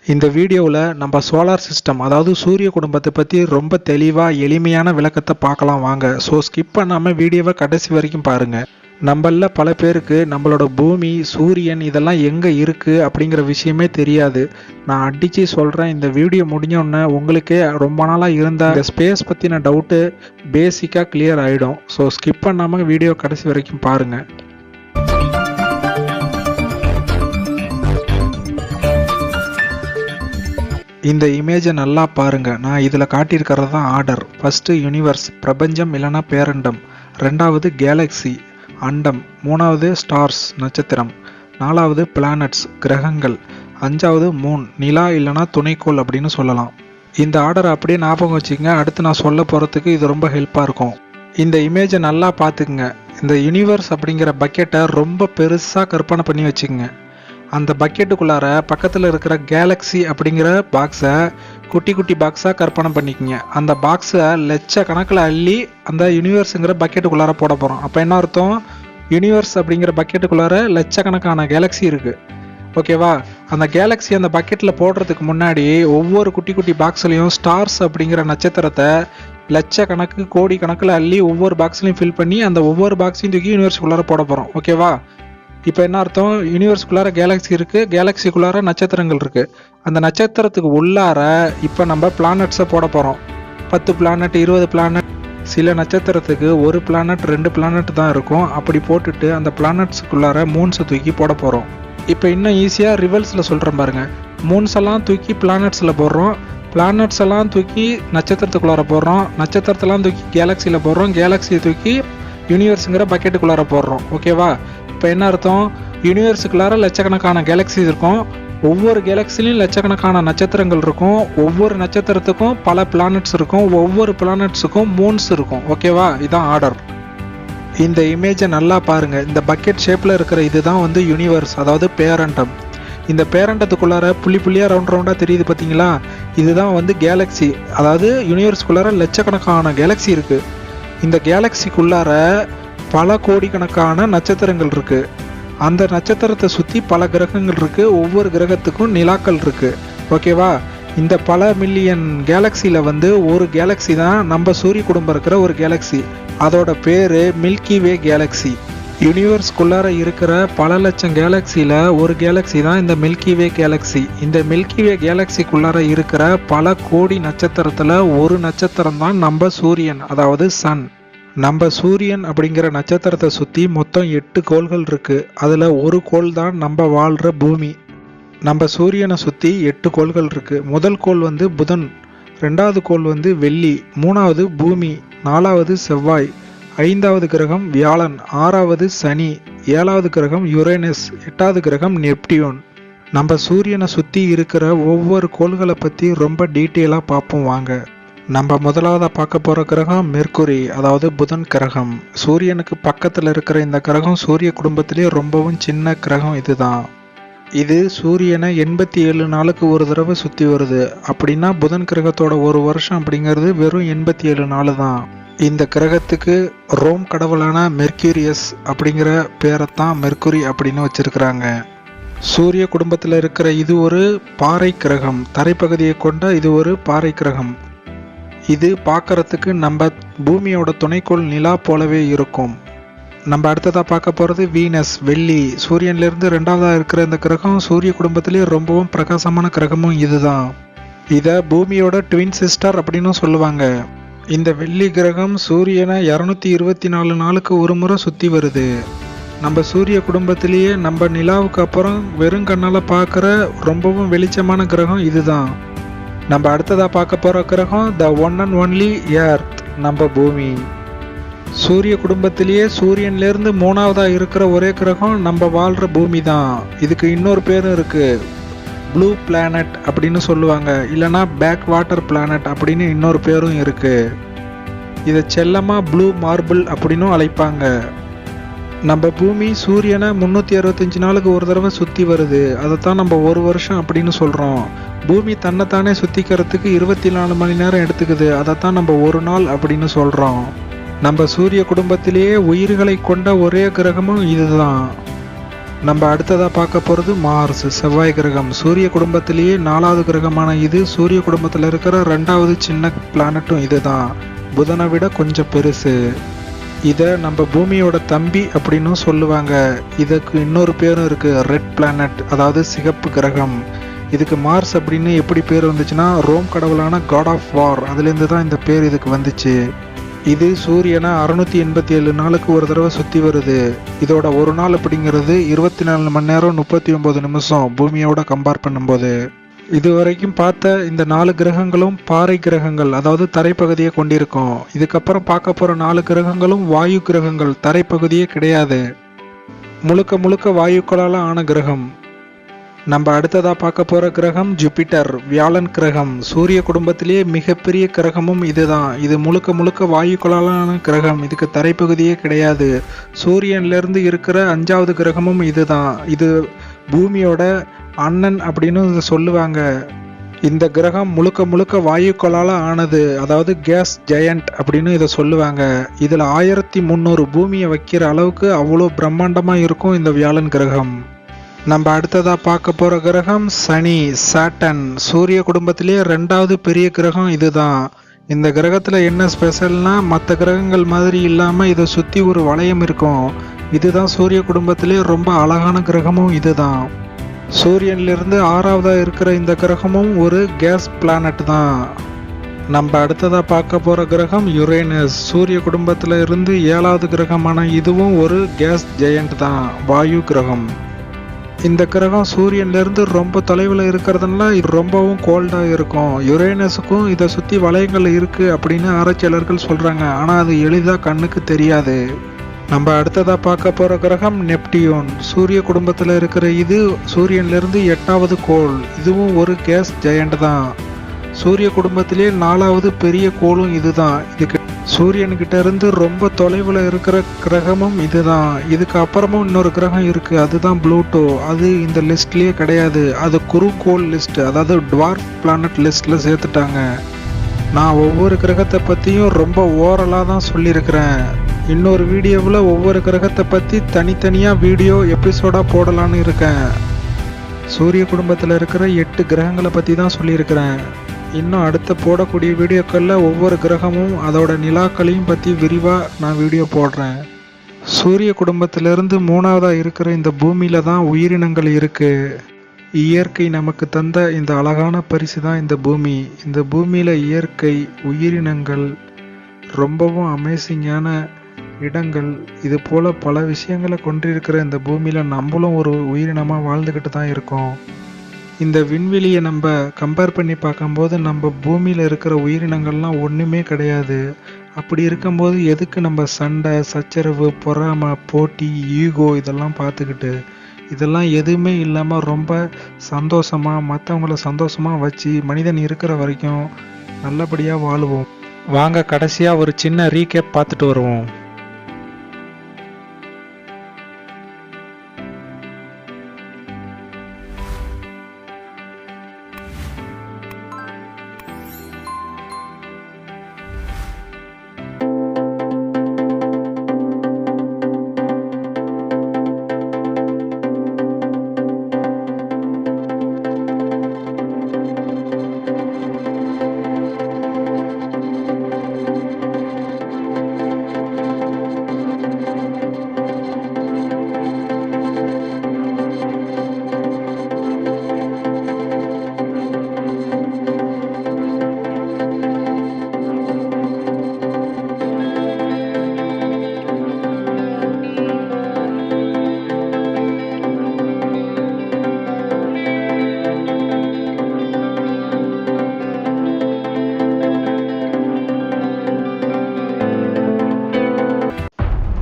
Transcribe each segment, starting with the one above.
இந்த வீடியோவில் நம்ம சோலார் சிஸ்டம் அதாவது சூரிய குடும்பத்தை பற்றி ரொம்ப தெளிவாக எளிமையான விளக்கத்தை பார்க்கலாம் வாங்க. ஸோ ஸ்கிப் பண்ணாமல் வீடியோவை கடைசி வரைக்கும் பாருங்கள். நம்மள பல பேருக்கு நம்மளோட பூமி சூரியன் இதெல்லாம் எங்கே இருக்குது அப்படிங்கிற விஷயமே தெரியாது. நான் அடித்து சொல்கிறேன், இந்த வீடியோ முடிஞ்சோடனே உங்களுக்கே ரொம்ப நாளாக இருந்த இந்த ஸ்பேஸ் பற்றின டவுட்டு பேசிக்காக கிளியர் ஆகிடும். ஸோ ஸ்கிப் பண்ணாமல் வீடியோ கடைசி வரைக்கும் பாருங்கள். இந்த இமேஜை நல்லா பாருங்க. நான் இதில் காட்டியிருக்கிறது தான் ஆர்டர். ஃபர்ஸ்ட் யூனிவர்ஸ் பிரபஞ்சம் இல்லைனா பேரண்டம், ரெண்டாவது கேலக்ஸி அண்டம், மூணாவது ஸ்டார்ஸ் நட்சத்திரம், நாலாவது பிளானட்ஸ் கிரகங்கள், அஞ்சாவது மூன் நிலா இல்லைனா துணைக்கோள் அப்படின்னு சொல்லலாம். இந்த ஆர்டரை அப்படியே ஞாபகம் வச்சுக்கங்க. அடுத்து நான் சொல்ல போகிறதுக்கு இது ரொம்ப ஹெல்ப்பாக இருக்கும். இந்த இமேஜை நல்லா பார்த்துக்குங்க. இந்த யூனிவர்ஸ் அப்படிங்கிற பக்கெட்டை ரொம்ப பெருசாக கற்பனை பண்ணி வச்சுக்கோங்க. அந்த பக்கெட்டுக்குள்ளார பக்கத்தில் இருக்கிற கேலக்ஸி அப்படிங்கிற பாக்ஸை குட்டி குட்டி பாக்ஸாக கற்பனை பண்ணிக்கோங்க. அந்த பாக்ஸை லட்சக்கணக்கில் அள்ளி அந்த யூனிவர்ஸுங்கிற பக்கெட்டுக்குள்ளார போட போகிறோம். அப்போ என்ன அர்த்தம்? யூனிவர்ஸ் அப்படிங்கிற பக்கெட்டுக்குள்ளார லட்சக்கணக்கான கேலக்ஸி இருக்குது. ஓகேவா? அந்த கேலக்ஸி அந்த பக்கெட்டில் போடுறதுக்கு முன்னாடி ஒவ்வொரு குட்டி குட்டி பாக்ஸ்லையும் ஸ்டார்ஸ் அப்படிங்கிற நட்சத்திரத்தை லட்சக்கணக்கு கோடி கணக்கில் அள்ளி ஒவ்வொரு பாக்ஸ்லையும் ஃபில் பண்ணி அந்த ஒவ்வொரு பாக்ஸையும் தூக்கி யூனிவர்ஸுக்குள்ளார போட போகிறோம். ஓகேவா? இப்போ என்ன அர்த்தம்? யூனிவர்ஸ்குள்ளார கேலக்ஸி இருக்குது, கேலக்ஸிக்குள்ளார நட்சத்திரங்கள் இருக்குது. அந்த நட்சத்திரத்துக்கு உள்ளார இப்போ நம்ம பிளானட்ஸை போட போகிறோம். 10 பிளானட் 20 பிளானட், சில நட்சத்திரத்துக்கு ஒரு பிளானட் 2 பிளானட் தான் இருக்கும். அப்படி போட்டுட்டு அந்த பிளானட்ஸுக்குள்ளார மூன்ஸை தூக்கி போட போகிறோம். இப்போ இன்னும் ஈஸியாக ரிவல்ஸில் சொல்கிறேன் பாருங்கள். மூன்ஸ் எல்லாம் தூக்கி பிளானட்ஸில் போடுறோம், பிளானட்ஸ் எல்லாம் தூக்கி நட்சத்திரத்துக்குள்ளார போடுறோம், நட்சத்திரத்தெல்லாம் தூக்கி கேலக்ஸியில் போடுறோம், கேலக்ஸியை தூக்கி யூனிவர்ஸுங்கிற பக்கெட்டுக்குள்ளார போடுறோம். ஓகேவா? இப்போ என்ன அர்த்தம்? யூனிவர்ஸுக்குள்ளார லட்சக்கணக்கான கேலக்ஸி இருக்கும், ஒவ்வொரு கேலக்சிலையும் லட்சக்கணக்கான நட்சத்திரங்கள் இருக்கும், ஒவ்வொரு நட்சத்திரத்துக்கும் பல பிளானட்ஸ் இருக்கும், ஒவ்வொரு பிளானட்ஸுக்கும் மூன்ஸ் இருக்கும். ஓகேவா? இதான் ஆர்டர். இந்த இமேஜை நல்லா பாருங்கள். இந்த பக்கெட் ஷேப்பில் இருக்கிற இதுதான் வந்து யூனிவர்ஸ், அதாவது பேரண்டம். இந்த பேரண்டத்துக்குள்ளார புள்ளி புள்ளியாக ரவுண்டாக தெரியுது பார்த்தீங்களா? இதுதான் வந்து கேலக்ஸி, அதாவது யூனிவர்ஸ்குள்ளார லட்சக்கணக்கான கேலக்ஸி இருக்குது. இந்த கேலக்சிக்குள்ளார பல கோடிக்கணக்கான நட்சத்திரங்கள் இருக்குது. அந்த நட்சத்திரத்தை சுற்றி பல கிரகங்கள் இருக்குது, ஒவ்வொரு கிரகத்துக்கும் நிலாக்கள் இருக்குது. ஓகேவா? இந்த பல மில்லியன் கேலக்சியில் வந்து ஒரு கேலக்ஸி தான் நம்ம சூரிய குடும்பம் இருக்கிற ஒரு கேலக்ஸி. அதோட பேர் மில்கி வே கேலக்ஸி. யூனிவர்ஸ்குள்ளார இருக்கிற பல லட்சம் கேலக்சியில் ஒரு கேலக்ஸி தான் இந்த மில்கி வே கேலக்ஸி. இந்த மில்கி வே கேலக்சிக்குள்ளார இருக்கிற பல கோடி நட்சத்திரத்தில் ஒரு நட்சத்திரம் தான் நம்ம சூரியன், அதாவது சன். நம்ம சூரியன் அப்படிங்கிற நட்சத்திரத்தை சுற்றி மொத்தம் 8 கோள்கள் இருக்குது. அதில் ஒரு கோள் தான் நம்ம வாழ்கிற பூமி. நம்ம சூரியனை சுற்றி 8 கோள்கள் இருக்குது. முதல் கோள் வந்து புதன், ரெண்டாவது கோள் வந்து வெள்ளி, மூணாவது பூமி, நாலாவது செவ்வாய், ஐந்தாவது கிரகம் வியாழன், ஆறாவது சனி, ஏழாவது கிரகம் யுரேனஸ், எட்டாவது கிரகம் நெப்டியூன். நம்ம சூரியனை சுற்றி இருக்கிற ஒவ்வொரு கோள்களை பற்றி ரொம்ப டீட்டெயிலாக பார்ப்போம் வாங்க. நம்ம முதலாவதாக பார்க்க போகிற கிரகம் மெர்க்குரி, அதாவது புதன் கிரகம். சூரியனுக்கு பக்கத்தில் இருக்கிற இந்த கிரகம் சூரிய குடும்பத்திலே ரொம்பவும் சின்ன கிரகம். இதுதான். இது சூரியனை 87 நாளுக்கு ஒரு தடவை சுற்றி வருது. அப்படின்னா புதன் கிரகத்தோட ஒரு வருஷம் அப்படிங்கிறது வெறும் 87 நாள் தான். இந்த கிரகத்துக்கு ரோம் கடவுளான மெர்க்யூரியஸ் அப்படிங்கிற பேரைத்தான் மெர்க்குரி அப்படின்னு வச்சிருக்கிறாங்க. சூரிய குடும்பத்தில் இருக்கிற இது ஒரு பாறை கிரகம், தரைப்பகுதியை கொண்ட இது ஒரு பாறை கிரகம். இது பார்க்கறதுக்கு நம்ம பூமியோட துணைக்கோள் நிலா போலவே இருக்கும். நம்ம அடுத்ததாக பார்க்க போகிறது வீனஸ், வெள்ளி. சூரியன்லேருந்து ரெண்டாவதாக இருக்கிற இந்த கிரகம் சூரிய குடும்பத்திலே ரொம்பவும் பிரகாசமான கிரகமும் இதுதான். இதை பூமியோட ட்வின் சிஸ்டர் அப்படின்னு சொல்லுவாங்க. இந்த வெள்ளி கிரகம் சூரியனை 224 நாளுக்கு ஒரு முறை சுற்றி வருது. நம்ம சூரிய குடும்பத்திலேயே நம்ம நிலாவுக்கு அப்புறம் வெறும் கண்ணால் பார்க்குற ரொம்பவும் வெளிச்சமான கிரகம் இதுதான். நம்ம அடுத்ததாக பார்க்க போகிற கிரகம் the one and only earth, நம்ம பூமி. சூரிய குடும்பத்திலேயே சூரியன்லேருந்து மூணாவதாக இருக்கிற ஒரே கிரகம் நம்ம வாழ்கிற பூமி தான். இதுக்கு இன்னொரு பேரும் இருக்குது, ப்ளூ பிளானட் அப்படின்னு சொல்லுவாங்க, இல்லைனா பேக் வாட்டர் பிளானட் அப்படின்னு இன்னொரு பேரும் இருக்குது. இதை செல்லமாக ப்ளூ மார்பிள் அப்படின்னும் அழைப்பாங்க. நம்ம பூமி சூரியனை 365 நாளுக்கு ஒரு தடவை சுற்றி வருது. அதைத்தான் நம்ம ஒரு வருஷம் அப்படின்னு சொல்கிறோம். பூமி தன்னைத்தானே சுற்றிக்கிறதுக்கு 24 மணி நேரம் எடுத்துக்குது. அதைத்தான் நம்ம ஒரு நாள் அப்படின்னு சொல்கிறோம். நம்ம சூரிய குடும்பத்திலேயே உயிர்களை கொண்ட ஒரே கிரகமும் இதுதான். நம்ம அடுத்ததாக பார்க்க போகிறது மார்ஸ், செவ்வாய் கிரகம். சூரிய குடும்பத்திலேயே 4வது கிரகமான இது சூரிய குடும்பத்தில் இருக்கிற 2வது சின்ன பிளானட்டும் இதுதான். புதனை விட கொஞ்சம் பெருசு. இதை நம்ம பூமியோட தம்பி அப்படின்னு சொல்லுவாங்க. இதுக்கு இன்னொரு பேரும் இருக்குது, ரெட் பிளானட், அதாவது சிகப்பு கிரகம். இதுக்கு மார்ஸ் அப்படின்னு எப்படி பேர் வந்துச்சுன்னா, ரோம் கடவுளான காட் ஆஃப் வார், அதுலேருந்து தான் இந்த பேர் இதுக்கு வந்துச்சு. இது சூரியனை 687 நாளுக்கு ஒரு தடவை சுற்றி வருது. இதோட ஒரு நாள் அப்படிங்கிறது 24 மணி நேரம் 39 நிமிஷம் பூமியோட கம்பேர் பண்ணும்போது. இதுவரைக்கும் பார்த்த இந்த 4 கிரகங்களும் பாறை கிரகங்கள், அதாவது தரைப்பகுதியை கொண்டிருக்கும். இதுக்கப்புறம் பார்க்க போகிற 4 கிரகங்களும் வாயு கிரகங்கள், தரைப்பகுதியே கிடையாது. முழுக்க முழுக்க வாயுக்களால் ஆன கிரகம். நம்ம அடுத்ததாக பார்க்க போகிற கிரகம் ஜூபிட்டர், வியாழன் கிரகம். சூரிய குடும்பத்திலேயே மிகப்பெரிய கிரகமும் இதுதான். இது முழுக்க முழுக்க வாயுக்களாலான கிரகம். இதுக்கு தரைப்பகுதியே கிடையாது. சூரியன்லேருந்து இருக்கிற 5வது கிரகமும் இதுதான். இது பூமியோட அண்ணன் அப்படின்னு இதை சொல்லுவாங்க. இந்த கிரகம் முழுக்க முழுக்க வாயுக்களால் ஆனது, அதாவது கேஸ் ஜெயண்ட் அப்படின்னு இதை சொல்லுவாங்க. இதில் 1300 பூமியை வைக்கிற அளவுக்கு அவ்வளோ பிரம்மாண்டமாக இருக்கும் இந்த வியாழன் கிரகம். நம்ம அடுத்ததாக பார்க்க போகிற கிரகம் சனி, சாட்டன். சூரிய குடும்பத்திலேயே 2வது பெரிய கிரகம் இதுதான். இந்த கிரகத்தில் என்ன ஸ்பெஷல்னா, மற்ற கிரகங்கள் மாதிரி இல்லாமல் இதை சுற்றி ஒரு வளையம் இருக்கும். இதுதான் சூரிய கிடும்பத்திலே ரொம்ப அழகான கிரகமும் இதுதான். சூரியனிலிருந்து 6வதாக இருக்கிற இந்த கிரகமும் ஒரு கேஸ் பிளானட் தான். நம்ம அடுத்ததாக பார்க்க போகிற கிரகம் யுரேனஸ். சூரிய குடும்பத்தில் இருந்து 7வது கிரகமான இதுவும் ஒரு கேஸ் ஜெயண்ட் தான், வாயு கிரகம். இந்த கிரகம் சூரியன்லேருந்து ரொம்ப தொலைவில் இருக்கிறதுனால இது ரொம்பவும் கோல்டாக இருக்கும். யுரேனஸுக்கும் இதை சுற்றி வளையங்கள் இருக்குது அப்படின்னு ஆராய்ச்சியாளர்கள் சொல்கிறாங்க. ஆனால் அது எளிதாக கண்ணுக்கு தெரியாது. நம்ம அடுத்ததாக பார்க்க போகிற கிரகம் நெப்டியூன். சூரிய குடும்பத்தில் இருக்கிற இது சூரியன்லேருந்து 8வது கோள். இதுவும் ஒரு கேஸ் ஜெயண்ட் தான். சூரிய குடும்பத்திலே 4வது பெரிய கோளும் இதுதான். இதுக்கு சூரியன்கிட்ட இருந்து ரொம்ப தொலைவில் இருக்கிற கிரகமும் இதுதான். இதுக்கு அப்புறமும் இன்னொரு கிரகம் இருக்குது, அதுதான் ப்ளூட்டோ. அது இந்த லிஸ்ட்லேயே கிடையாது. அது குறுங்கோள் லிஸ்ட், அதாவது டுவார்ஃப் பிளானட் லிஸ்ட்டில் சேர்த்துட்டாங்க. நான் ஒவ்வொரு கிரகத்தை பற்றியும் ரொம்ப ஓரலாக தான் சொல்லியிருக்கிறேன். இன்னொரு வீடியோவில் ஒவ்வொரு கிரகத்தை பற்றி தனித்தனியாக வீடியோ எபிசோடாக போடலான்னு இருக்கேன். சூரிய குடும்பத்தில் இருக்கிற 8 கிரகங்களை பற்றி தான் சொல்லியிருக்கிறேன். இன்னும் அடுத்த போடக்கூடிய வீடியோக்களில் ஒவ்வொரு கிரகமும் அதோட நிலாக்களையும் பற்றி விரிவாக நான் வீடியோ போடுறேன். சூரிய குடும்பத்திலிருந்து 3வதாக இருக்கிற இந்த பூமியில் தான் உயிரினங்கள் இருக்குது. இயற்கை நமக்கு தந்த இந்த அழகான பரிசு தான் இந்த பூமி. இந்த பூமியில் இயற்கை, உயிரினங்கள், ரொம்பவும் அமேசிங்கான இடங்கள், இது போல் பல விஷயங்களை கொண்டிருக்கிற இந்த பூமியில் நம்மளும் ஒரு உயிரினமாக வாழ்ந்துக்கிட்டு தான் இருக்கோம். இந்த விண்வெளியை நம்ம கம்பேர் பண்ணி பார்க்கும்போது நம்ம பூமியில் இருக்கிற உயிரினங்கள்லாம் ஒன்றுமே கிடையாது. அப்படி இருக்கும்போது எதுக்கு நம்ம சண்டை, சச்சரவு, பொறாமை, போட்டி, ஈகோ இதெல்லாம் பார்த்துக்கிட்டு, இதெல்லாம் எதுவுமே இல்லாமல் ரொம்ப சந்தோஷமாக மற்றவங்கள சந்தோஷமாக வச்சு மனிதன் இருக்கிற வரைக்கும் நல்லபடியாக வாழுவோம். வாங்க கடைசியாக ஒரு சின்ன ரீகேப் பார்த்துட்டு வருவோம்.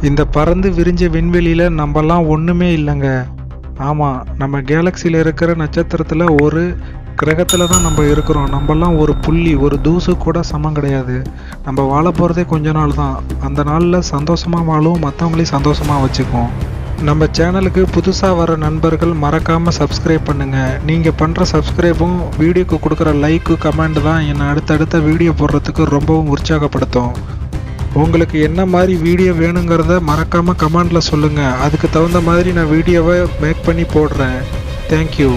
இந்த பறந்து விரிஞ்ச விண்வெளியில் நம்மலாம் ஒன்றுமே இல்லைங்க. ஆமாம், நம்ம கேலக்சியில் இருக்கிற நட்சத்திரத்தில் ஒரு கிரகத்தில் தான் நம்ம இருக்கிறோம். நம்மலாம் ஒரு புள்ளி, ஒரு தூசு கூட சமம் கிடையாது. நம்ம வாழ போகிறதே கொஞ்ச நாள் தான். அந்த நாளில் சந்தோஷமாக வாழும், மற்றவங்களையும் சந்தோஷமாக வச்சுக்குவோம். நம்ம சேனலுக்கு புதுசாக வர நண்பர்கள் மறக்காமல் சப்ஸ்கிரைப் பண்ணுங்கள். நீங்கள் பண்ணுற சப்ஸ்கிரைபும் வீடியோக்கு கொடுக்குற லைக்கு, கமெண்ட் தான் என்னை அடுத்தடுத்த வீடியோ போடுறதுக்கு ரொம்பவும் உற்சாகப்படுத்தும். உங்களுக்கு என்ன மாதிரி வீடியோ வேணுங்கிறத மறக்காமல் கமெண்டில் சொல்லுங்கள். அதுக்கு தகுந்த மாதிரி நான் வீடியோவை மேக் பண்ணி போடுறேன். தேங்க்யூ.